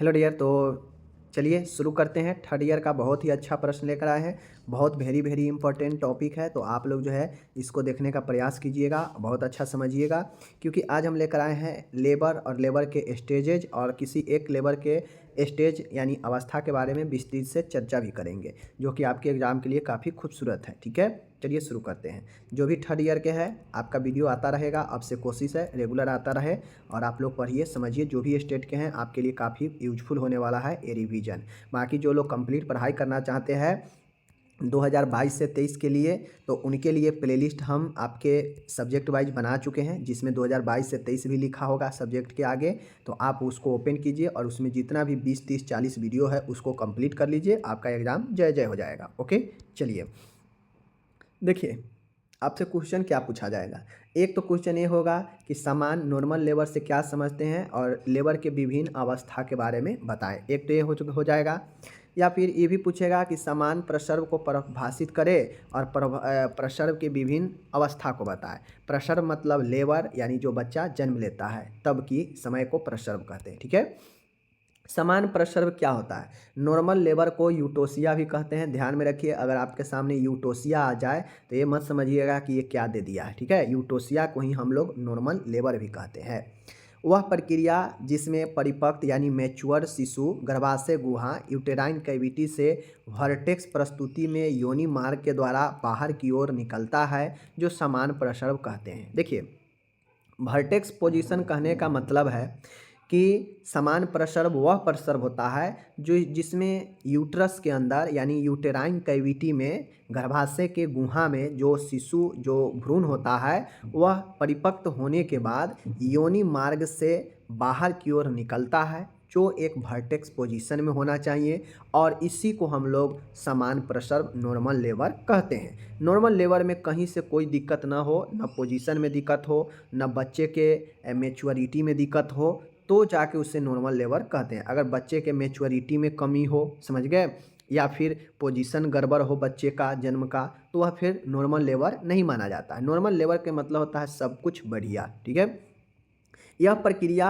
Hello dear. तो चलिए शुरू करते हैं। थर्ड ईयर का बहुत ही अच्छा प्रश्न लेकर आए हैं। बहुत वेरी वेरी इंपॉर्टेंट टॉपिक है, तो आप लोग जो है इसको देखने का प्रयास कीजिएगा, बहुत अच्छा समझिएगा। क्योंकि आज हम लेकर आए हैं लेबर और लेबर के स्टेजेज और किसी एक लेबर के स्टेज यानी अवस्था के बारे में विस्तृत से चर्चा भी करेंगे, जो कि आपके एग्ज़ाम के लिए काफ़ी खूबसूरत है। ठीक है, चलिए शुरू करते हैं। जो भी थर्ड ईयर के हैं आपका वीडियो आता रहेगा, आपसे कोशिश है रेगुलर आता रहे और आप लोग पढ़िए समझिए। जो भी स्टेट के हैं आपके लिए काफ़ी यूजफुल होने वाला है ये रिवीजन। बाकी जो लोग कंप्लीट पढ़ाई करना चाहते हैं 2022 से 23 के लिए, तो उनके लिए प्लेलिस्ट हम आपके सब्जेक्ट वाइज बना चुके हैं, जिसमें 2022 से 23 भी लिखा होगा सब्जेक्ट के आगे। तो आप उसको ओपन कीजिए और उसमें जितना भी 20, 30, 40 वीडियो है उसको कंप्लीट कर लीजिए। आपका एग्ज़ाम जय जय हो जाएगा। ओके, चलिए देखिए आपसे क्वेश्चन क्या पूछा जाएगा। एक तो क्वेश्चन ये होगा कि समान नॉर्मल लेबर से क्या समझते हैं और लेबर के विभिन्न अवस्था के बारे में बताएं। एक तो ये हो जाएगा। या फिर ये भी पूछेगा कि समान प्रसर्व को परिभाषित करे और प्रसर्व के विभिन्न अवस्था को बताएं। प्रसर्व मतलब लेबर यानी जो बच्चा जन्म लेता है तब की समय को प्रसर्व कहते हैं। ठीक है, समान प्रसर्व क्या होता है। नॉर्मल लेबर को यूटोसिया भी कहते हैं। ध्यान में रखिए, अगर आपके सामने यूटोसिया आ जाए तो ये मत समझिएगा कि ये क्या दे दिया है। ठीक है, यूटोसिया को ही हम लोग नॉर्मल लेबर भी कहते हैं। वह प्रक्रिया जिसमें परिपक्व यानी मैच्योर शिशु गर्भाशय गुहा यूटेराइन कैविटी से वर्टेक्स प्रस्तुति में योनि मार्ग के द्वारा बाहर की ओर निकलता है, जो समान प्रसर्व कहते हैं। देखिए, वर्टेक्स पोजीशन कहने का मतलब है कि समान प्रसर्व वह प्रसर्व होता है जो जिसमें यूट्रस के अंदर यानी यूटेराइन कैविटी में गर्भाशय के गुहा में जो शिशु जो भ्रूण होता है वह परिपक्व होने के बाद योनि मार्ग से बाहर की ओर निकलता है, जो एक वर्टेक्स पोजीशन में होना चाहिए। और इसी को हम लोग समान प्रसर्व नॉर्मल लेबर कहते हैं। नॉर्मल लेबर में कहीं से कोई दिक्कत ना हो, न पोजीशन में दिक्कत हो, न बच्चे के मैच्योरिटी में दिक्कत हो, तो जाके उसे नॉर्मल लेबर कहते हैं। अगर बच्चे के मैच्योरिटी में कमी हो, समझ गए, या फिर पोजीशन गड़बड़ हो बच्चे का जन्म का, तो वह फिर नॉर्मल लेबर नहीं माना जाता है। नॉर्मल लेबर के मतलब होता है सब कुछ बढ़िया। ठीक है, यह प्रक्रिया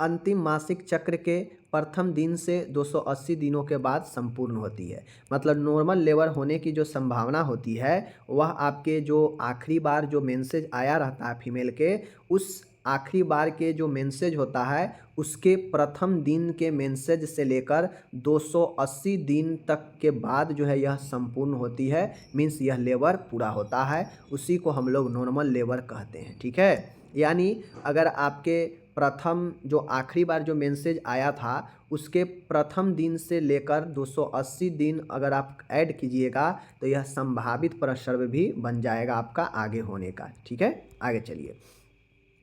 अंतिम मासिक चक्र के प्रथम दिन से 280 दिनों के बाद संपूर्ण होती है। मतलब नॉर्मल लेबर होने की जो संभावना होती है वह आपके जो आखिरी बार जो मेंसेज आया रहता है फीमेल के, उस आखिरी बार के जो मेंसेज होता है उसके प्रथम दिन के मेंसेज से लेकर 280 दिन तक के बाद जो है यह संपूर्ण होती है। मीन्स यह लेबर पूरा होता है, उसी को हम लोग नॉर्मल लेबर कहते हैं। ठीक है, यानी अगर आपके प्रथम जो आखिरी बार जो मेंसेज आया था उसके प्रथम दिन से लेकर 280 दिन अगर आप ऐड कीजिएगा तो यह संभावित प्रसर्व भी बन जाएगा आपका आगे होने का। ठीक है, आगे चलिए।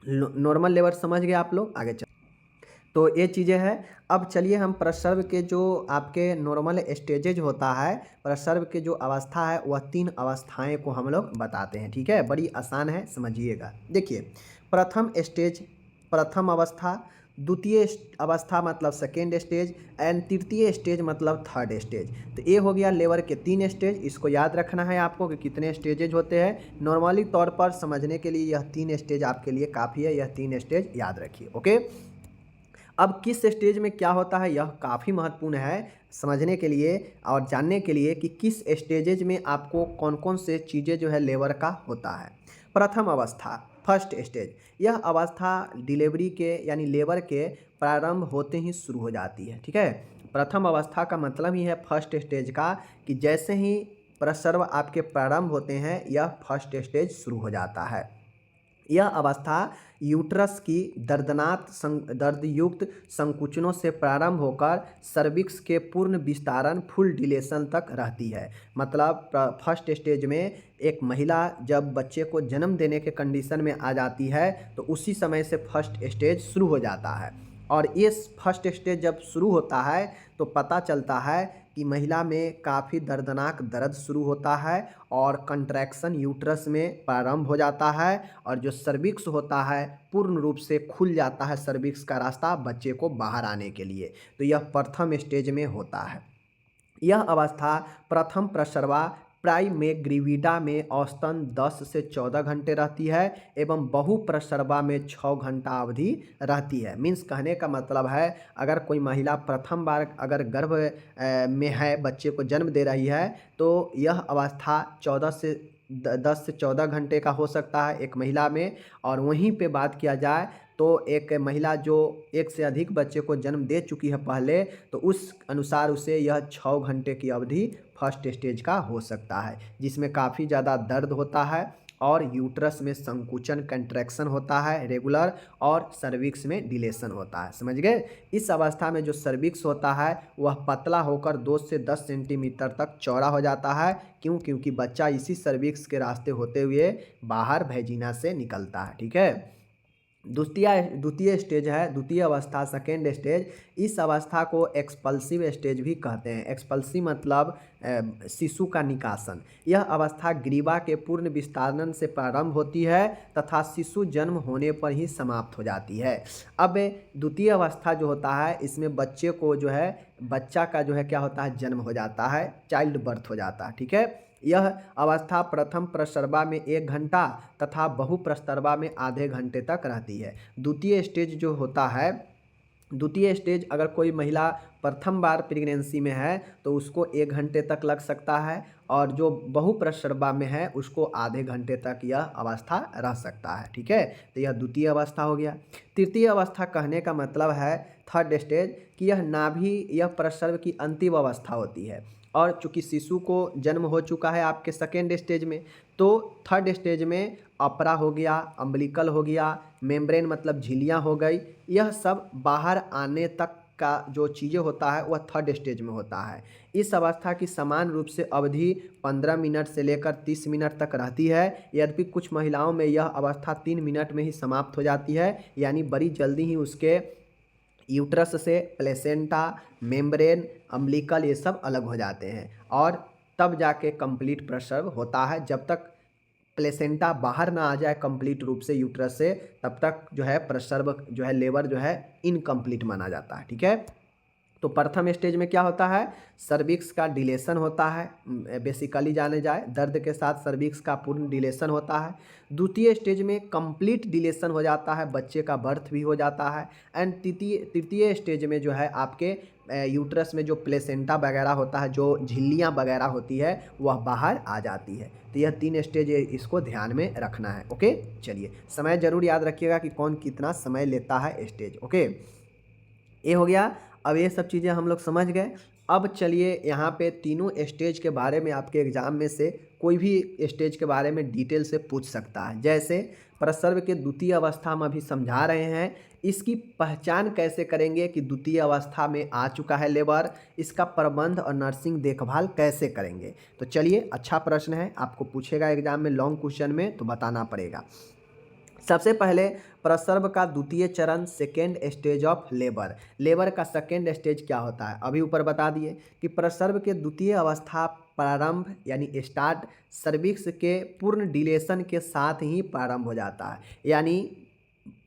नॉर्मल लेबर समझ गए आप लोग, आगे चल। तो ये चीज़ें हैं। अब चलिए हम प्रसर्व के जो आपके नॉर्मल स्टेजेज होता है, प्रसर्व के जो अवस्था है वह 3 अवस्थाएं को हम लोग बताते हैं। ठीक है, बड़ी आसान है, समझिएगा। देखिए, प्रथम स्टेज प्रथम अवस्था, द्वितीय अवस्था मतलब सेकेंड स्टेज, एंड तृतीय स्टेज मतलब थर्ड स्टेज। तो ये हो गया लेबर के 3 स्टेज। इसको याद रखना है आपको कि कितने स्टेजेज होते हैं। नॉर्मली तौर पर समझने के लिए यह 3 स्टेज आपके लिए काफ़ी है, यह 3 स्टेज याद रखिए। ओके, अब किस स्टेज में क्या होता है यह काफ़ी महत्वपूर्ण है समझने के लिए और जानने के लिए कि किस स्टेजेज में आपको कौन कौन से चीज़ें जो है लेबर का होता है। प्रथम अवस्था फर्स्ट स्टेज, यह अवस्था डिलीवरी के यानी लेबर के प्रारंभ होते ही शुरू हो जाती है। ठीक है, प्रथम अवस्था का मतलब ही है फर्स्ट स्टेज का कि जैसे ही प्रसर्व आपके प्रारंभ होते हैं यह फर्स्ट स्टेज शुरू हो जाता है। यह अवस्था यूट्रस की दर्दयुक्त संकुचनों से प्रारंभ होकर सर्विक्स के पूर्ण विस्तारण फुल डिलेशन तक रहती है। मतलब फर्स्ट स्टेज में एक महिला जब बच्चे को जन्म देने के कंडीशन में आ जाती है तो उसी समय से फर्स्ट स्टेज शुरू हो जाता है। और इस फर्स्ट स्टेज जब शुरू होता है तो पता चलता है कि महिला में काफ़ी दर्दनाक दर्द शुरू होता है और कंट्रैक्शन यूट्रस में प्रारंभ हो जाता है और जो सर्विक्स होता है पूर्ण रूप से खुल जाता है, सर्विक्स का रास्ता बच्चे को बाहर आने के लिए। तो यह प्रथम स्टेज में होता है। यह अवस्था प्रथम प्रसरवा प्राइमेग्रिविडा में औसतन 10 से 14 घंटे रहती है एवं बहुप्रसरवा में 6 घंटा अवधि रहती है। मीन्स कहने का मतलब है अगर कोई महिला प्रथम बार अगर गर्भ में है, बच्चे को जन्म दे रही है, तो यह अवस्था 10 से 14 घंटे का हो सकता है एक महिला में। और वहीं पे बात किया जाए तो एक महिला जो एक से अधिक बच्चे को जन्म दे चुकी है पहले, तो उस अनुसार उसे यह 6 घंटे की अवधि फर्स्ट स्टेज का हो सकता है, जिसमें काफ़ी ज़्यादा दर्द होता है और यूट्रस में संकुचन कंट्रैक्शन होता है रेगुलर, और सर्विक्स में डिलेशन होता है। समझ गए? इस अवस्था में जो सर्विक्स होता है वह पतला होकर 2 से 10 सेंटीमीटर तक चौड़ा हो जाता है। क्यों? क्योंकि बच्चा इसी सर्विक्स के रास्ते होते हुए बाहर वैजिना से निकलता है। ठीक है। द्वितीय स्टेज है, द्वितीय अवस्था, सेकेंड स्टेज। इस अवस्था को एक्सपल्सिव स्टेज भी कहते हैं। एक्सपल्सिव मतलब शिशु का निकासन। यह अवस्था ग्रीवा के पूर्ण विस्तारण से प्रारंभ होती है तथा शिशु जन्म होने पर ही समाप्त हो जाती है। अब द्वितीय अवस्था जो होता है, इसमें बच्चे को जो है, बच्चा का जो है क्या होता है, जन्म हो जाता है, चाइल्ड बर्थ हो जाता है। ठीक है। यह अवस्था प्रथम प्रसरवा में 1 घंटा तथा बहुप्रसरवा में आधे घंटे तक रहती है। द्वितीय स्टेज जो होता है, द्वितीय स्टेज अगर कोई महिला प्रथम बार प्रेगनेंसी में है तो उसको 1 घंटे तक लग सकता है, और जो बहुप्रसरवा में है उसको आधे घंटे तक यह अवस्था रह सकता है। ठीक है। तो यह द्वितीय अवस्था हो गया। तृतीय अवस्था कहने का मतलब है, थर्ड स्टेज, कि यह नाभि, यह प्रसव की अंतिम अवस्था होती है। और चूँकि शिशु को जन्म हो चुका है आपके सेकेंड स्टेज में, तो थर्ड स्टेज में अपरा हो गया, अम्बिलिकल हो गया, मेम्ब्रेन मतलब झिल्लियाँ हो गई, यह सब बाहर आने तक का जो चीज़ें होता है वह थर्ड स्टेज में होता है। इस अवस्था की समान रूप से अवधि 15 मिनट से लेकर 30 मिनट तक रहती है। यद्यपि कुछ महिलाओं में यह अवस्था 3 मिनट में ही समाप्त हो जाती है, यानी बड़ी जल्दी ही उसके यूट्रस से प्लेसेंटा, मेम्ब्रेन, अम्बिलिकल ये सब अलग हो जाते हैं, और तब जाके कंप्लीट प्रसव होता है। जब तक प्लेसेंटा बाहर ना आ जाए कंप्लीट रूप से यूट्रस से, तब तक जो है प्रसव जो है, लेबर जो है इनकम्प्लीट माना जाता है। ठीक है। तो प्रथम स्टेज में क्या होता है, सर्विक्स का डिलेशन होता है। बेसिकली जाने जाए, दर्द के साथ सर्विक्स का पूर्ण डिलेशन होता है। द्वितीय स्टेज में कंप्लीट डिलेशन हो जाता है, बच्चे का बर्थ भी हो जाता है। एंड तृतीय स्टेज में जो है आपके यूट्रस में जो प्लेसेंटा वगैरह होता है, जो झिल्लियाँ वगैरह होती है, वह बाहर आ जाती है। तो यह 3 स्टेज इसको ध्यान में रखना है। ओके। चलिए, समय जरूर याद रखिएगा कि कौन कितना समय लेता है स्टेज। ओके, ये हो गया। अब ये सब चीज़ें हम लोग समझ गए। अब चलिए यहाँ पे तीनों स्टेज के बारे में आपके एग्ज़ाम में से कोई भी स्टेज के बारे में डिटेल से पूछ सकता है। जैसे प्रसव के द्वितीय अवस्था में अभी समझा रहे हैं, इसकी पहचान कैसे करेंगे कि द्वितीय अवस्था में आ चुका है लेबर, इसका प्रबंध और नर्सिंग देखभाल कैसे करेंगे। तो चलिए, अच्छा प्रश्न है, आपको पूछेगा एग्जाम में लॉन्ग क्वेश्चन में, तो बताना पड़ेगा। सबसे पहले प्रसव का द्वितीय चरण, second stage of labour. Labour का सेकेंड स्टेज क्या होता है, अभी ऊपर बता दिए कि प्रसव के द्वितीय अवस्था प्रारंभ यानी स्टार्ट सर्विक्स के पूर्ण डिलेशन के साथ ही प्रारंभ हो जाता है। यानी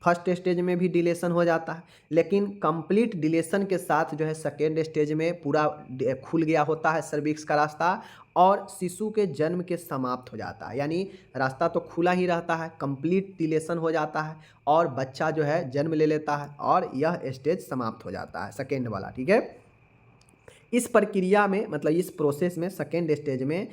फर्स्ट स्टेज में भी डिलेशन हो जाता है, लेकिन कंप्लीट डिलेशन के साथ जो है सेकेंड स्टेज में पूरा खुल गया होता है सर्विक्स का रास्ता, और शिशु के जन्म के समाप्त हो जाता है। यानी रास्ता तो खुला ही रहता है, कंप्लीट डिलेशन हो जाता है और बच्चा जो है जन्म ले लेता है, और यह स्टेज समाप्त हो जाता है सेकेंड वाला। ठीक है। इस प्रक्रिया में, मतलब इस प्रोसेस में, सेकेंड स्टेज में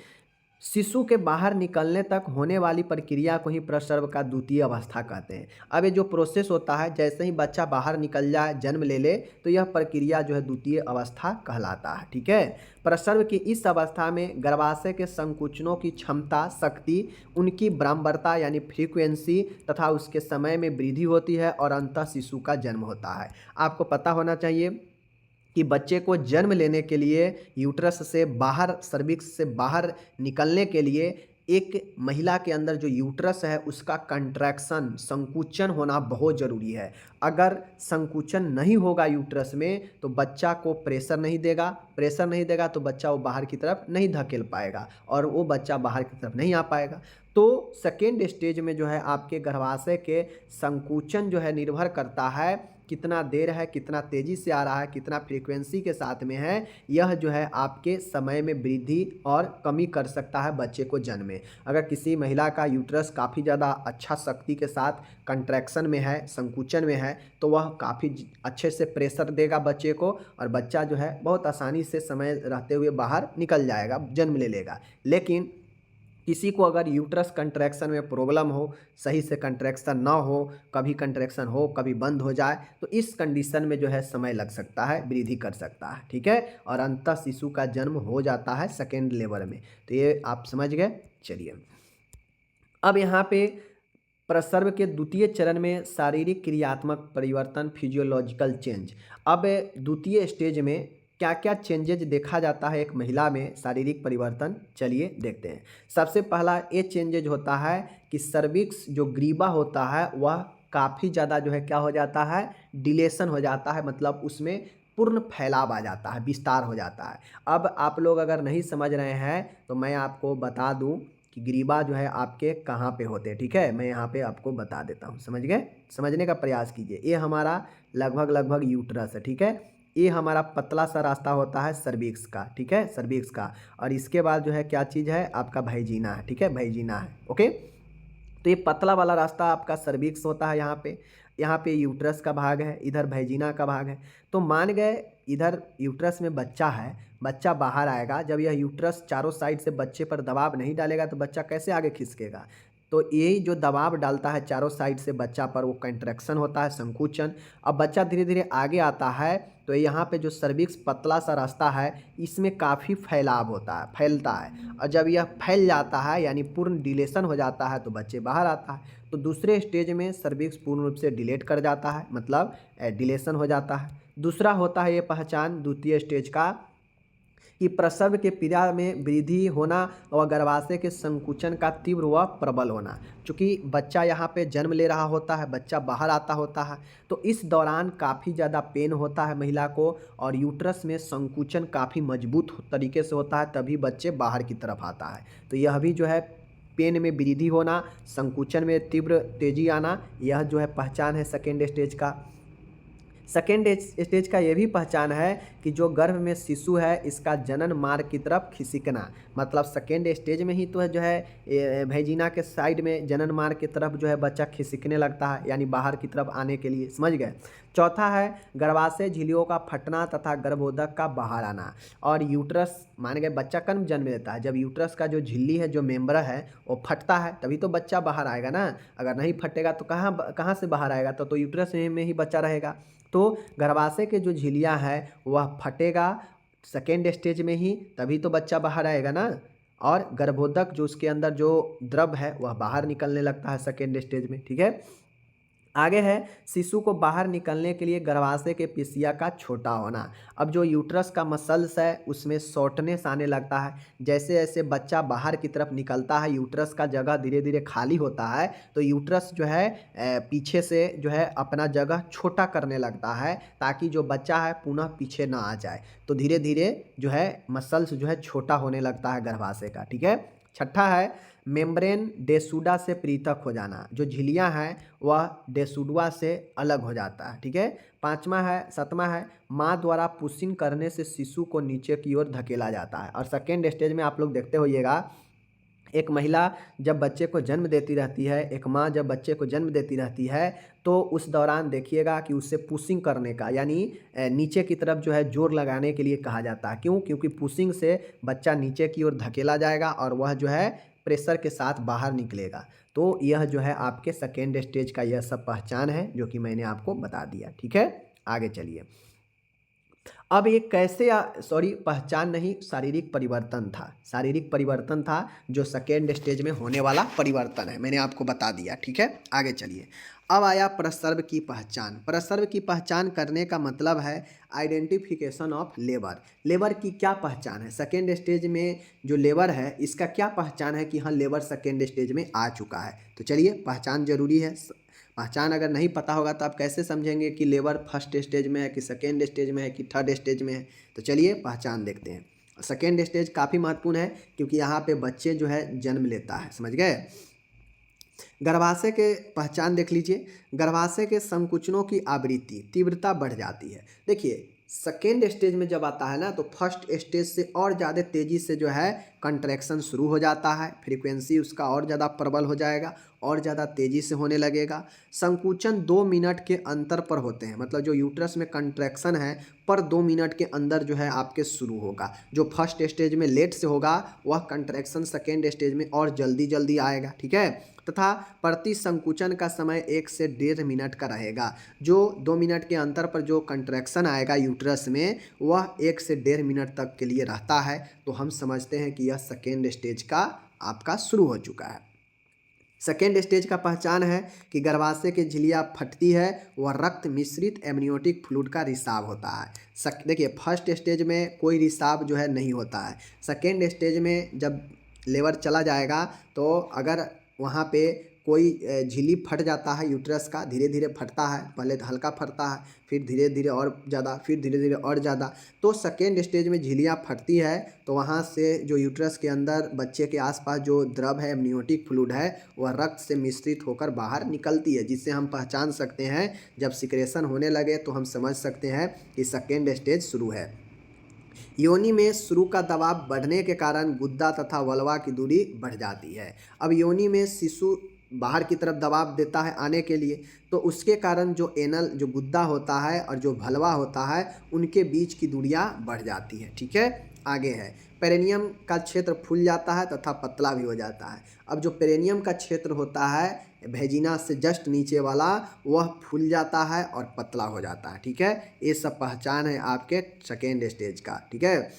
शिशु के बाहर निकलने तक होने वाली प्रक्रिया को ही प्रसव का द्वितीय अवस्था कहते हैं। अब ये जो प्रोसेस होता है, जैसे ही बच्चा बाहर निकल जाए, जन्म ले ले, तो यह प्रक्रिया जो है द्वितीय अवस्था कहलाता है। ठीक है। प्रसव की इस अवस्था में गर्भाशय के संकुचनों की क्षमता, शक्ति, उनकी बारंबारता यानी फ्रीक्वेंसी तथा उसके समय में वृद्धि होती है, और अंततः शिशु का जन्म होता है। आपको पता होना चाहिए कि बच्चे को जन्म लेने के लिए यूट्रस से बाहर, सर्विक्स से बाहर निकलने के लिए एक महिला के अंदर जो यूट्रस है उसका कंट्रैक्शन, संकुचन होना बहुत ज़रूरी है। अगर संकुचन नहीं होगा यूट्रस में तो बच्चा को प्रेशर नहीं देगा, प्रेशर नहीं देगा तो बच्चा वो बाहर की तरफ नहीं धकेल पाएगा, और वो बच्चा बाहर की तरफ नहीं आ पाएगा। तो सेकेंड स्टेज में जो है आपके गर्भाशय के संकुचन जो है निर्भर करता है कितना देर है, कितना तेज़ी से आ रहा है, कितना फ्रीक्वेंसी के साथ में है, यह जो है आपके समय में वृद्धि और कमी कर सकता है बच्चे को जन्म में। अगर किसी महिला का यूट्रस काफ़ी ज़्यादा अच्छा शक्ति के साथ कंट्रैक्शन में है, संकुचन में है, तो वह काफ़ी अच्छे से प्रेशर देगा बच्चे को और बच्चा जो है बहुत आसानी से समय रहते हुए बाहर निकल जाएगा, जन्म ले लेगा। लेकिन किसी को अगर यूट्रस कंट्रैक्शन में प्रॉब्लम हो, सही से कंट्रैक्शन ना हो, कभी कंट्रैक्शन हो कभी बंद हो जाए, तो इस कंडीशन में जो है समय लग सकता है, वृद्धि कर सकता है, ठीक है। और अंततः शिशु का जन्म हो जाता है सेकेंड लेबर में। तो ये आप समझ गए। चलिए अब यहाँ पे प्रसव के द्वितीय चरण में शारीरिक क्रियात्मक परिवर्तन, फिजियोलॉजिकल चेंज। अब द्वितीय स्टेज में क्या क्या चेंजेज देखा जाता है एक महिला में, शारीरिक परिवर्तन, चलिए देखते हैं। सबसे पहला ये चेंजेज होता है कि सर्विक्स जो ग्रीवा होता है वह काफ़ी ज़्यादा जो है क्या हो जाता है, डिलेशन हो जाता है, मतलब उसमें पूर्ण फैलाव आ जाता है, विस्तार हो जाता है। अब आप लोग अगर नहीं समझ रहे हैं तो मैं आपको बता दूं कि ग्रीवा जो है आपके कहाँ पे होते हैं, ठीक है। मैं यहाँ पे आपको बता देता हूँ, समझ गए, समझने का प्रयास कीजिए। ये हमारा लगभग यूट्रस है, ठीक है। ये हमारा पतला सा रास्ता होता है सर्विक्स का, ठीक है, सर्विक्स का। और इसके बाद जो है क्या चीज़ है, आपका भाइजीना है, ठीक है, भाइजीना है, ओके। तो ये पतला वाला रास्ता आपका सर्विक्स होता है, यहाँ पे यूट्रस का भाग है, इधर भाइजीना का भाग है। तो मान गए इधर यूट्रस में बच्चा है, बच्चा बाहर आएगा, जब यह यूट्रस चारों साइड से बच्चे पर दबाव नहीं डालेगा तो बच्चा कैसे आगे खिसकेगा। तो यही जो दबाव डालता है चारों साइड से बच्चा पर, वो कंट्रैक्शन होता है, संकुचन। अब बच्चा धीरे धीरे आगे आता है तो यहाँ पे जो सर्विक्स पतला सा रास्ता है इसमें काफ़ी फैलाव होता है, फैलता है। और जब यह फैल जाता है यानी पूर्ण डिलेशन हो जाता है तो बच्चे बाहर आता है। तो दूसरे स्टेज में सर्विक्स पूर्ण रूप से डिलेट कर जाता है, मतलब डिलेशन हो जाता है। दूसरा होता है ये पहचान द्वितीय स्टेज का कि प्रसव के पीड़ा में वृद्धि होना और गर्भाशय के संकुचन का तीव्र व प्रबल होना। चूँकि बच्चा यहाँ पे जन्म ले रहा होता है, बच्चा बाहर आता होता है, तो इस दौरान काफ़ी ज़्यादा पेन होता है महिला को और यूट्रस में संकुचन काफ़ी मजबूत तरीके से होता है, तभी बच्चे बाहर की तरफ आता है। तो यह भी जो है पेन में वृद्धि होना, संकुचन में तीव्र तेजी आना, यह जो है पहचान है सेकेंड स्टेज का। सेकेंड स्टेज का ये भी पहचान है कि जो गर्भ में शिशु है इसका जनन मार्ग की तरफ खिसकना, मतलब सेकेंड स्टेज में ही तो है जो है भेजिना के साइड में जनन मार्ग की तरफ जो है बच्चा खिसकने लगता है, यानी बाहर की तरफ आने के लिए, समझ गए। चौथा है गर्भाशय झिल्लियों का फटना तथा गर्भोदक का बाहर आना। और यूट्रस, मान गए बच्चा कब जन्म लेता है, जब यूट्रस का जो झिल्ली है, जो मेम्बर है वो फटता है, तभी तो बच्चा बाहर आएगा ना। अगर नहीं फटेगा तो कहाँ से बाहर आएगा, तो यूट्रस में ही बच्चा रहेगा। तो गर्भाशय के जो झिल्लियाँ हैं वह फटेगा सेकेंड स्टेज में ही, तभी तो बच्चा बाहर आएगा ना। और गर्भोदक जो उसके अंदर जो द्रव है वह बाहर निकलने लगता है सेकेंड स्टेज में, ठीक है। आगे है शिशु को बाहर निकलने के लिए गर्भाशय के पेशिया का छोटा होना। अब जो यूट्रस का मसल्स है उसमें शॉर्टनेस आने लगता है, जैसे जैसे बच्चा बाहर की तरफ निकलता है यूट्रस का जगह धीरे धीरे खाली होता है, तो यूट्रस जो है पीछे से जो है अपना जगह छोटा करने लगता है ताकि जो बच्चा है पुनः पीछे ना आ जाए। तो धीरे धीरे जो है मसल्स जो है छोटा होने लगता है गर्भाशय का, ठीक है। छठा है मेम्ब्रेन डेसुडा से पृथक हो जाना, जो झिल्लियाँ हैं वह डेसुडवा से अलग हो जाता है, ठीक है। सातवां है माँ द्वारा पुशिंग करने से शिशु को नीचे की ओर धकेला जाता है। और सेकेंड स्टेज में आप लोग देखते होइएगा, एक महिला जब बच्चे को जन्म देती रहती है, एक माँ जब बच्चे को जन्म देती रहती है, तो उस दौरान देखिएगा कि उससे पुशिंग करने का, यानी नीचे की तरफ जो है जोर लगाने के लिए कहा जाता है। क्यों? क्योंकि पुशिंग से बच्चा नीचे की ओर धकेला जाएगा और वह जो है प्रेशर के साथ बाहर निकलेगा। तो यह जो है आपके सेकेंड स्टेज का यह सब पहचान है जो कि मैंने आपको बता दिया, ठीक है। आगे चलिए। अब ये कैसे पहचान नहीं, शारीरिक परिवर्तन था जो सेकेंड स्टेज में होने वाला परिवर्तन है, मैंने आपको बता दिया, ठीक है। आगे चलिए। अब आया प्रसर्व की पहचान। प्रसर्व की पहचान करने का मतलब है आइडेंटिफिकेशन ऑफ लेबर की क्या पहचान है, सेकेंड स्टेज में जो लेबर है इसका क्या पहचान है कि हाँ लेबर सेकेंड स्टेज में आ चुका है। तो चलिए पहचान जरूरी है। पहचान अगर नहीं पता होगा तो आप कैसे समझेंगे कि लेबर फर्स्ट स्टेज में है कि सेकेंड स्टेज में है कि थर्ड स्टेज में है। तो चलिए पहचान देखते हैं। सेकेंड स्टेज काफ़ी महत्वपूर्ण है क्योंकि यहाँ पे बच्चे जो है जन्म लेता है, समझ गए। गर्भाशय के पहचान देख लीजिए। गर्भाशय के संकुचनों की आवृत्ति तीव्रता बढ़ जाती है। देखिए सेकेंड स्टेज में जब आता है ना तो फर्स्ट स्टेज से और ज़्यादा तेज़ी से जो है कंट्रैक्शन शुरू हो जाता है, फ्रीक्वेंसी उसका और ज़्यादा प्रबल हो जाएगा, और ज़्यादा तेज़ी से होने लगेगा। संकुचन 2 मिनट के अंतर पर होते हैं, मतलब जो यूट्रस में कंट्रैक्शन है पर 2 मिनट के अंदर जो है आपके शुरू होगा। जो फर्स्ट स्टेज में लेट से होगा वह कंट्रैक्शन सेकेंड स्टेज में और जल्दी जल्दी आएगा, ठीक है। तथा प्रति संकुचन का समय 1 से 1.5 मिनट का रहेगा। जो 2 मिनट के अंतर पर जो कंट्रैक्शन आएगा यूट्रस में वह 1 से 1.5 मिनट तक के लिए रहता है। तो हम समझते हैं कि यह सेकेंड स्टेज का आपका शुरू हो चुका है। सेकेंड स्टेज का पहचान है कि गर्भाशय की झिल्लियाँ फटती है, वह रक्त मिश्रित एमनियोटिक फ्लूइड का रिसाव होता है। देखिए फर्स्ट स्टेज में कोई रिसाव जो है नहीं होता है। सेकेंड स्टेज में जब लेवर चला जाएगा तो अगर वहाँ पे कोई झिल्ली फट जाता है यूट्रस का, धीरे धीरे फटता है, पहले तो हल्का फटता है, फिर धीरे धीरे और ज़्यादा, फिर धीरे धीरे और ज़्यादा। तो सेकेंड स्टेज में झिल्लियाँ फटती है तो वहाँ से जो यूट्रस के अंदर बच्चे के आसपास जो द्रव है एमनियोटिक फ्लूइड है वह रक्त से मिश्रित होकर बाहर निकलती है, जिससे हम पहचान सकते हैं जब सिक्रेशन होने लगे तो हम समझ सकते हैं कि सेकेंड स्टेज शुरू है। योनि में शुरू का दबाव बढ़ने के कारण गुद्दा तथा वल्वा की दूरी बढ़ जाती है। अब योनि में शिशु बाहर की तरफ दबाव देता है आने के लिए, तो उसके कारण जो एनल जो गुद्दा होता है और जो भलवा होता है उनके बीच की दूरियां बढ़ जाती है, ठीक है। आगे है पेरिनियम का क्षेत्र फूल जाता है तथा पतला भी हो जाता है। अब जो पेरिनियम का क्षेत्र होता है भेजिना से जस्ट नीचे वाला वह फूल जाता है और पतला हो जाता है, ठीक है। ये सब पहचान है आपके सेकेंड स्टेज का, ठीक है।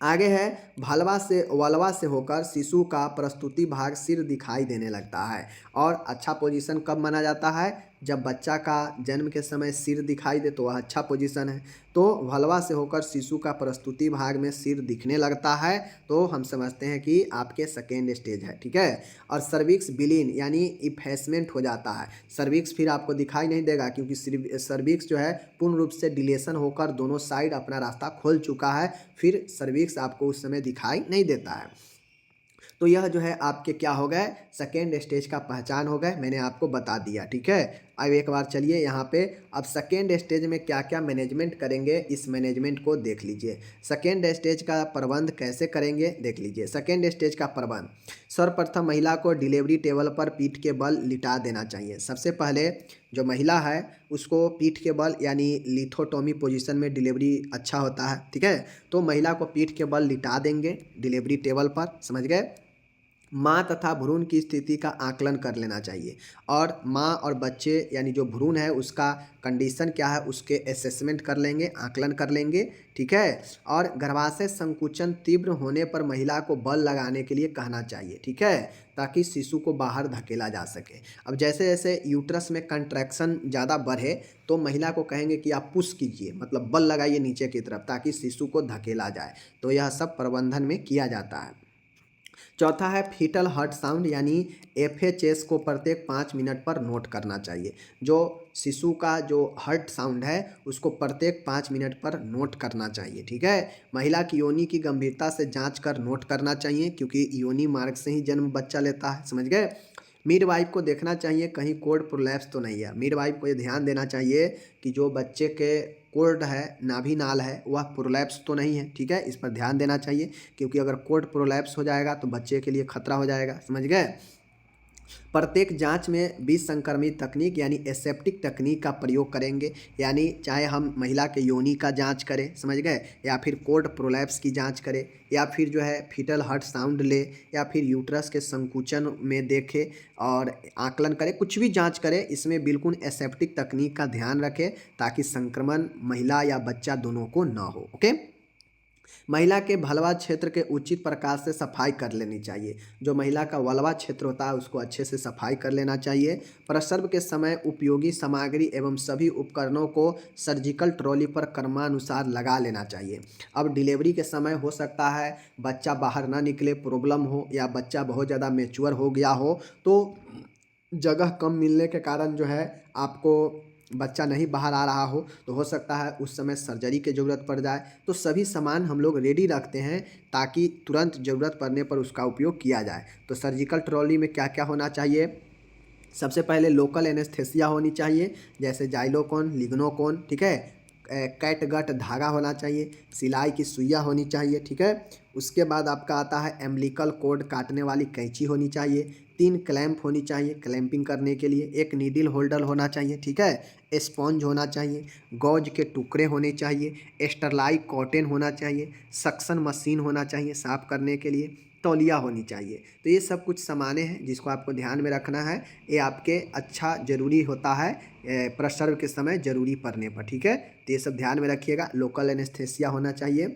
आगे है भलवा से वल्वा से होकर शिशु का प्रस्तुति भाग सिर दिखाई देने लगता है। और अच्छा पोजीशन कब माना जाता है, जब बच्चा का जन्म के समय सिर दिखाई दे तो वह अच्छा पोजीशन है। तो भलवा से होकर शिशु का प्रस्तुति भाग में सिर दिखने लगता है तो हम समझते हैं कि आपके सेकेंड स्टेज है, ठीक है। और सर्विक्स विलीन यानी इफेसमेंट हो जाता है। सर्विक्स फिर आपको दिखाई नहीं देगा क्योंकि सर्विक्स जो है पूर्ण रूप से डिलेशन होकर दोनों साइड अपना रास्ता खोल चुका है, फिर सर्विक्स आपको उस समय दिखाई नहीं देता है। तो यह जो है आपके क्या हो गए सेकेंड स्टेज का पहचान हो गए, मैंने आपको बता दिया, ठीक है। अब एक बार चलिए यहाँ पे अब सेकेंड स्टेज में क्या क्या मैनेजमेंट करेंगे इस मैनेजमेंट को देख लीजिए। सेकेंड स्टेज का प्रबंध कैसे करेंगे देख लीजिए। सेकेंड स्टेज का प्रबंध, सर्वप्रथम महिला को डिलीवरी टेबल पर पीठ के बल लिटा देना चाहिए। सबसे पहले जो महिला है उसको पीठ के बल यानी लिथोटोमी पोजीशन में डिलीवरी अच्छा होता है, ठीक है। तो महिला को पीठ के बल लिटा देंगे डिलीवरी टेबल पर, समझ गए। माँ तथा भ्रूण की स्थिति का आकलन कर लेना चाहिए और माँ और बच्चे यानी जो भ्रूण है उसका कंडीशन क्या है उसके असेसमेंट कर लेंगे, आकलन कर लेंगे, ठीक है। और गर्भाशय संकुचन तीव्र होने पर महिला को बल लगाने के लिए कहना चाहिए, ठीक है, ताकि शिशु को बाहर धकेला जा सके। अब जैसे जैसे यूट्रस में कंट्रैक्शन ज़्यादा बढ़े तो महिला को कहेंगे कि आप पुश कीजिए, मतलब बल लगाइए नीचे की तरफ ताकि शिशु को धकेला जाए। तो यह सब प्रबंधन में किया जाता है। चौथा है फीटल हार्ट साउंड यानी एफएचएस को प्रत्येक 5 मिनट पर नोट करना चाहिए। जो शिशु का जो हार्ट साउंड है उसको प्रत्येक 5 मिनट पर नोट करना चाहिए, ठीक है। महिला की योनि की गंभीरता से जांच कर नोट करना चाहिए क्योंकि योनि मार्ग से ही जन्म बच्चा लेता है, समझ गए। मिडवाइफ को देखना चाहिए कहीं कोर्ड प्रोलैप्स तो नहीं है। मिडवाइफ को ये ध्यान देना चाहिए कि जो बच्चे के कोर्ड है नाभि नाल है वह प्रोलैप्स तो नहीं है, ठीक है, इस पर ध्यान देना चाहिए क्योंकि अगर कोर्ड प्रोलैप्स हो जाएगा तो बच्चे के लिए खतरा हो जाएगा, समझ गए। प्रत्येक जांच में बीज संक्रमित तकनीक यानी एसेप्टिक तकनीक का प्रयोग करेंगे, यानी चाहे हम महिला के योनि का जांच करें, समझ गए, या फिर कोर्ड प्रोलैप्स की जांच करें, या फिर जो है फीटल हार्ट साउंड ले, या फिर यूट्रस के संकुचन में देखें और आकलन करें, कुछ भी जांच करें, इसमें बिल्कुल एसेप्टिक तकनीक का ध्यान रखें ताकि संक्रमण महिला या बच्चा दोनों को न हो, ओके। महिला के भलवा क्षेत्र के उचित प्रकार से सफाई कर लेनी चाहिए। जो महिला का वल्वा क्षेत्र होता है उसको अच्छे से सफाई कर लेना चाहिए। प्रसव के समय उपयोगी सामग्री एवं सभी उपकरणों को सर्जिकल ट्रॉली पर क्रमानुसार लगा लेना चाहिए। अब डिलीवरी के समय हो सकता है बच्चा बाहर ना निकले, प्रॉब्लम हो, या बच्चा बहुत ज़्यादा मैच्योर हो गया हो तो जगह कम मिलने के कारण जो है आपको बच्चा नहीं बाहर आ रहा हो तो हो सकता है उस समय सर्जरी की ज़रूरत पड़ जाए। तो सभी सामान हम लोग रेडी रखते हैं ताकि तुरंत ज़रूरत पड़ने पर उसका उपयोग किया जाए। तो सर्जिकल ट्रॉली में क्या क्या होना चाहिए? सबसे पहले लोकल एनेस्थेसिया होनी चाहिए, जैसे जाइलोकॉन, लिग्नोकॉन, ठीक है। कैटगट धागा होना चाहिए, सिलाई की सुइयाँ होनी चाहिए, ठीक है। उसके बाद आपका आता है एम्बिलिकल कॉर्ड काटने वाली कैंची होनी चाहिए, 3 क्लैंप होनी चाहिए क्लैंपिंग करने के लिए, एक नीडल होल्डर होना चाहिए, ठीक है। स्पॉन्ज होना चाहिए, गॉज के टुकड़े होने चाहिए, स्टरलाइट कॉटन होना चाहिए, सक्शन मशीन होना चाहिए साफ़ करने के लिए, तौलिया होनी चाहिए। तो ये सब कुछ सामानें हैं जिसको आपको ध्यान में रखना है। ये आपके अच्छा ज़रूरी होता है प्रसव के समय ज़रूरी पड़ने पर, ठीक है। तो ये सब ध्यान में रखिएगा। लोकल एनेस्थेसिया होना चाहिए,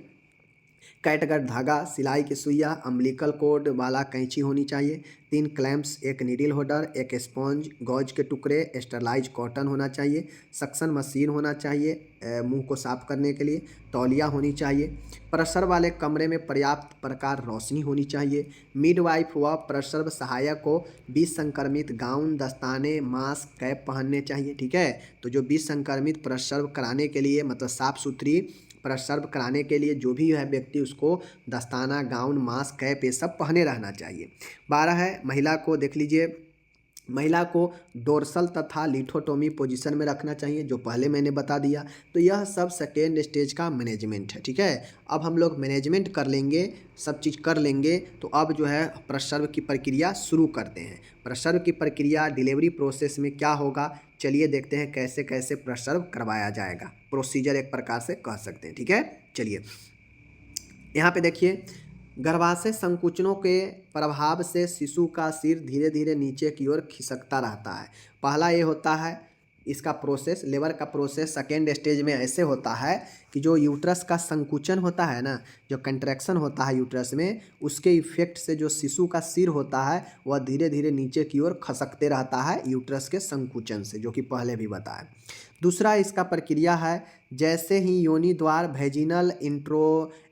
कैटगट धागा, सिलाई की सुइया, अम्बिलिकल कॉर्ड वाला कैंची होनी चाहिए, 3 क्लैंप्स, एक नीडल होल्डर, एक स्पॉन्ज, गॉज के टुकड़े, स्टरलाइज कॉटन होना चाहिए, सक्शन मशीन होना चाहिए मुंह को साफ करने के लिए, तौलिया होनी चाहिए। प्रसव वाले कमरे में पर्याप्त प्रकार रोशनी होनी चाहिए। मिडवाइफ व प्रसव सहायक को विसंक्रमित गाउन, दस्ताने, मास्क, कैप पहनने चाहिए, ठीक है। तो जो विसंक्रमित प्रसव कराने के लिए मतलब साफ़ सुथरी प्रसव कराने के लिए जो भी है व्यक्ति उसको दस्ताना, गाउन, मास्क, कैप ये सब पहने रहना चाहिए। 12 है महिला को देख लीजिए, महिला को डोर्सल तथा लिथोटोमी पोजीशन में रखना चाहिए, जो पहले मैंने बता दिया। तो यह सब सेकेंड स्टेज का मैनेजमेंट है, ठीक है। अब हम लोग मैनेजमेंट कर लेंगे, सब चीज़ कर लेंगे, तो अब जो है प्रसव की प्रक्रिया शुरू करते हैं। प्रसव की प्रक्रिया डिलीवरी प्रोसेस में क्या होगा, चलिए देखते हैं कैसे कैसे प्रसव करवाया जाएगा। प्रोसीजर एक प्रकार से कह सकते हैं, ठीक है। चलिए यहाँ पे देखिए, गर्भाशय संकुचनों के प्रभाव से शिशु का सिर धीरे धीरे नीचे की ओर खिसकता रहता है। पहला ये होता है इसका प्रोसेस, लेबर का प्रोसेस सेकेंड स्टेज में ऐसे होता है कि जो यूट्रस का संकुचन होता है ना, जो कंट्रैक्शन होता है यूट्रस में, उसके इफेक्ट से जो शिशु का सिर होता है वह धीरे धीरे नीचे की ओर खसकते रहता है यूट्रस के संकुचन से, जो कि पहले भी बताया। दूसरा इसका प्रक्रिया है, जैसे ही योनि द्वार वेजिनल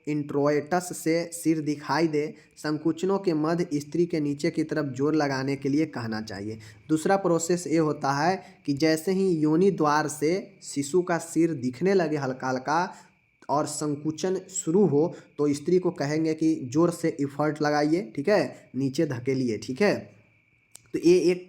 इंट्रोइटस से सिर दिखाई दे, संकुचनों के मध्य स्त्री के नीचे की तरफ जोर लगाने के लिए कहना चाहिए। दूसरा प्रोसेस ये होता है कि जैसे ही योनि द्वार से शिशु का सिर दिखने लगे हल्का हल्का और संकुचन शुरू हो, तो स्त्री को कहेंगे कि जोर से इफर्ट लगाइए, ठीक है, नीचे धकेलिए, ठीक है। तो ये एक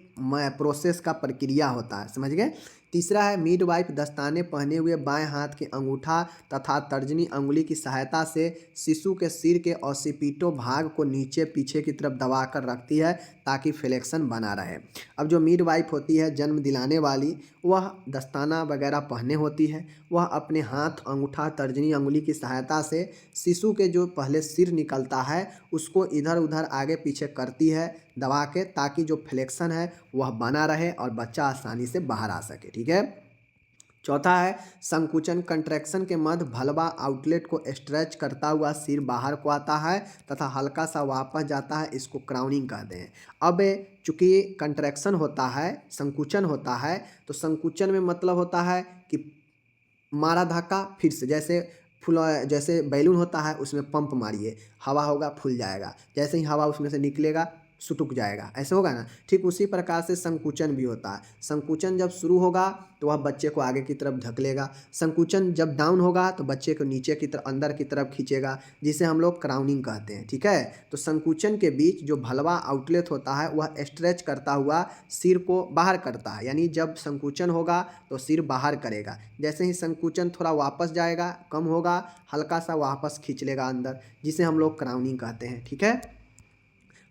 प्रोसेस का प्रक्रिया होता है, समझ गए। तीसरा है मिडवाइफ दस्ताने पहने हुए बाएं हाथ के अंगूठा तथा तर्जनी अंगुली की सहायता से शिशु के सिर के ऑसिपिटो भाग को नीचे पीछे की तरफ दबाकर रखती है ताकि फ्लेक्शन बना रहे। अब जो मिडवाइफ होती है जन्म दिलाने वाली, वह दस्ताना वगैरह पहने होती है, वह अपने हाथ, अंगूठा, तर्जनी अंगुली की सहायता से शिशु के जो पहले सिर निकलता है उसको इधर उधर आगे पीछे करती है दबा के, ताकि जो फ्लेक्शन है वह बना रहे और बच्चा आसानी से बाहर आ सके, ठीक है। चौथा है संकुचन, कंट्रैक्शन के मध्य भलवा आउटलेट को स्ट्रेच करता हुआ सिर बाहर को आता है तथा हल्का सा वापस जाता है, इसको क्राउनिंग कहते हैं। अब चूंकि कंट्रैक्शन होता है, संकुचन होता है, तो संकुचन में मतलब होता है कि मारा धक्का फिर से, जैसे बैलून होता है उसमें पंप मारिए, हवा होगा फूल जाएगा, जैसे ही हवा उसमें से निकलेगा सुटुक जाएगा, ऐसे होगा ना। ठीक उसी प्रकार से संकुचन भी होता है। संकुचन जब शुरू होगा तो वह बच्चे को आगे की तरफ धकेलेगा, संकुचन जब डाउन होगा तो बच्चे को नीचे की तरफ, अंदर की तरफ खींचेगा, जिसे हम लोग क्राउनिंग कहते हैं, ठीक है। तो संकुचन के बीच जो भलवा आउटलेट होता है वह स्ट्रेच करता हुआ सिर को बाहर करता है, यानी जब संकुचन होगा तो सिर बाहर करेगा, जैसे ही संकुचन थोड़ा वापस जाएगा, कम होगा, हल्का सा वापस खींच लेगा अंदर, जिसे हम लोग क्राउनिंग कहते हैं, ठीक है।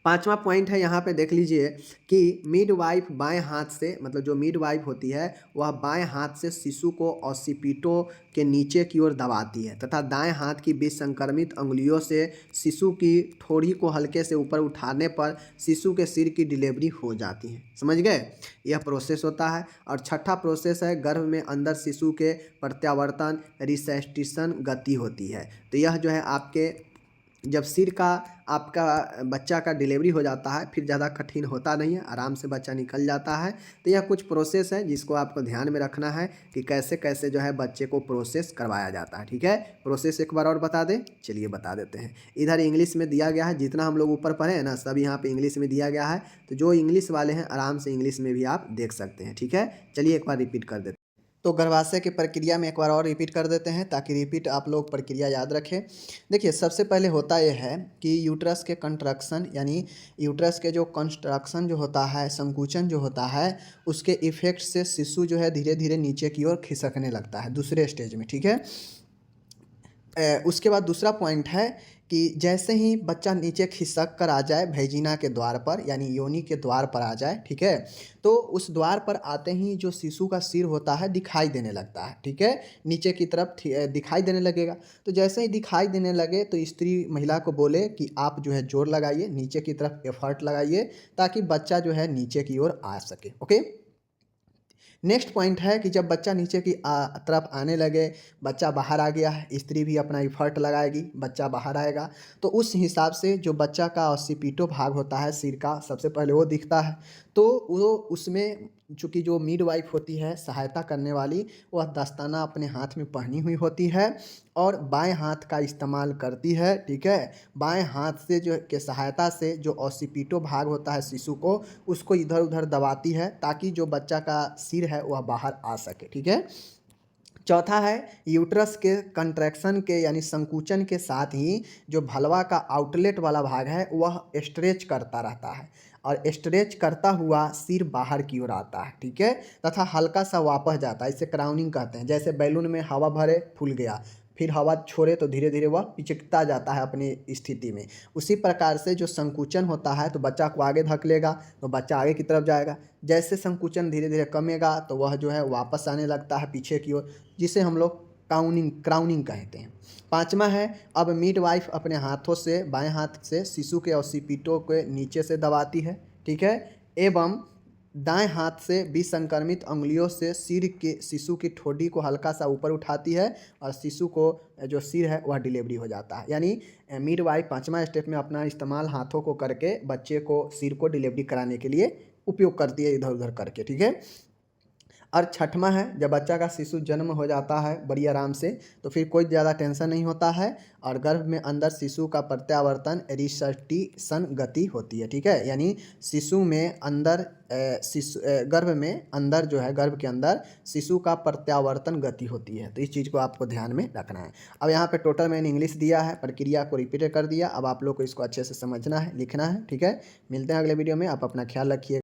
पांचवा पॉइंट है, यहाँ पे देख लीजिए कि मिडवाइफ बाएं हाथ से, मतलब जो मिडवाइफ होती है वह बाएं हाथ से शिशु को ऑसिपिटो के नीचे की ओर दबाती है तथा दाएं हाथ की विसंक्रमित अंगुलियों से शिशु की ठोड़ी को हल्के से ऊपर उठाने पर शिशु के सिर की डिलीवरी हो जाती है, समझ गए। यह प्रोसेस होता है। और छठा प्रोसेस है, गर्भ में अंदर शिशु के प्रत्यावर्तन, रिसेस्टेशन गति होती है। तो यह जो है आपके जब सिर का आपका बच्चा का डिलीवरी हो जाता है, फिर ज़्यादा कठिन होता नहीं है, आराम से बच्चा निकल जाता है। तो यह कुछ प्रोसेस है जिसको आपको ध्यान में रखना है कि कैसे कैसे जो है बच्चे को प्रोसेस करवाया जाता है, ठीक है। प्रोसेस एक बार और बता दें, चलिए बता देते हैं। इधर इंग्लिश में दिया गया है, जितना हम लोग ऊपर पढ़े हैं ना सब यहाँ पे इंग्लिश में दिया गया है, तो जो इंग्लिश वाले हैं आराम से इंग्लिश में भी आप देख सकते हैं, ठीक है। चलिए एक बार रिपीट कर देते हैं। तो गर्भाशय की प्रक्रिया में एक बार और रिपीट कर देते हैं ताकि रिपीट आप लोग प्रक्रिया याद रखें। देखिए, सबसे पहले होता यह है कि यूट्रस के कंट्रक्शन यानी यूट्रस के जो कंस्ट्रक्शन जो होता है, संकुचन जो होता है, उसके इफेक्ट से शिशु जो है धीरे धीरे नीचे की ओर खिसकने लगता है दूसरे स्टेज में, ठीक है। उसके बाद दूसरा पॉइंट है कि जैसे ही बच्चा नीचे खिसक कर आ जाए वैजिना के द्वार पर यानी योनि के द्वार पर आ जाए, ठीक है, तो उस द्वार पर आते ही जो शिशु का सिर होता है दिखाई देने लगता है, ठीक है, नीचे की तरफ दिखाई देने लगेगा। तो जैसे ही दिखाई देने लगे तो स्त्री महिला को बोले कि आप जो है जोर लगाइए, नीचे की तरफ एफर्ट लगाइए ताकि बच्चा जो है नीचे की ओर आ सके। ओके, नेक्स्ट पॉइंट है कि जब बच्चा नीचे की तरफ आने लगे, बच्चा बाहर आ गया है, स्त्री भी अपना इफर्ट लगाएगी, बच्चा बाहर आएगा, तो उस हिसाब से जो बच्चा का ऑसिपिटो भाग होता है सिर का, सबसे पहले वो दिखता है। तो वो उसमें चूँकि जो मिडवाइफ होती है सहायता करने वाली, वह दस्ताना अपने हाथ में पहनी हुई होती है और बाएं हाथ का इस्तेमाल करती है, ठीक है। बाएं हाथ से जो के सहायता से जो ऑसिपिटो भाग होता है शिशु को, उसको इधर उधर दबाती है ताकि जो बच्चा का सिर है वह बाहर आ सके, ठीक है। चौथा है यूट्रस के कंट्रैक्शन के यानी संकुचन के साथ ही जो भलवा का आउटलेट वाला भाग है वह स्ट्रेच करता रहता है और स्ट्रेच करता हुआ सिर बाहर की ओर आता है, ठीक है, तथा हल्का सा वापस जाता है। इसे क्राउनिंग कहते हैं। जैसे बैलून में हवा भरे फूल गया, फिर हवा छोड़े तो धीरे धीरे वह पिचकता जाता है अपनी स्थिति में। उसी प्रकार से जो संकुचन होता है तो बच्चा को आगे धकेलेगा तो बच्चा आगे की तरफ जाएगा। जैसे संकुचन धीरे धीरे कमेगा तो वह जो है वापस आने लगता है पीछे की ओर, जिसे हम लोग क्राउनिंग कहते हैं। पांचवा है अब मिडवाइफ अपने हाथों से बाएं हाथ से शिशु के ऑसिपिटो के नीचे से दबाती है, ठीक है, एवं दाएं हाथ से विसंक्रमित अंगुलियों से सिर के शिशु की ठोडी को हल्का सा ऊपर उठाती है और शिशु को जो सिर है वह डिलीवरी हो जाता है। यानी मिडवाइफ पांचवा स्टेप में अपना इस्तेमाल हाथों को करके बच्चे को सिर को डिलीवरी कराने के लिए उपयोग करती है, इधर उधर करके, ठीक है। और छठवां है जब बच्चा का शिशु जन्म हो जाता है बड़ी आराम से, तो फिर कोई ज़्यादा टेंशन नहीं होता है और गर्भ में अंदर शिशु का प्रत्यावर्तन रिसर्टिशन गति होती है, ठीक है। यानी शिशु में अंदर गर्भ में अंदर जो है गर्भ के अंदर शिशु का प्रत्यावर्तन गति होती है। तो इस चीज़ को आपको ध्यान में रखना है। अब यहाँ पे टोटल मैंने इंग्लिश दिया है, प्रक्रिया को रिपीट कर दिया। अब आप लोग को इसको अच्छे से समझना है, लिखना है, ठीक है। मिलते हैं अगले वीडियो में। आप अपना ख्याल रखिए।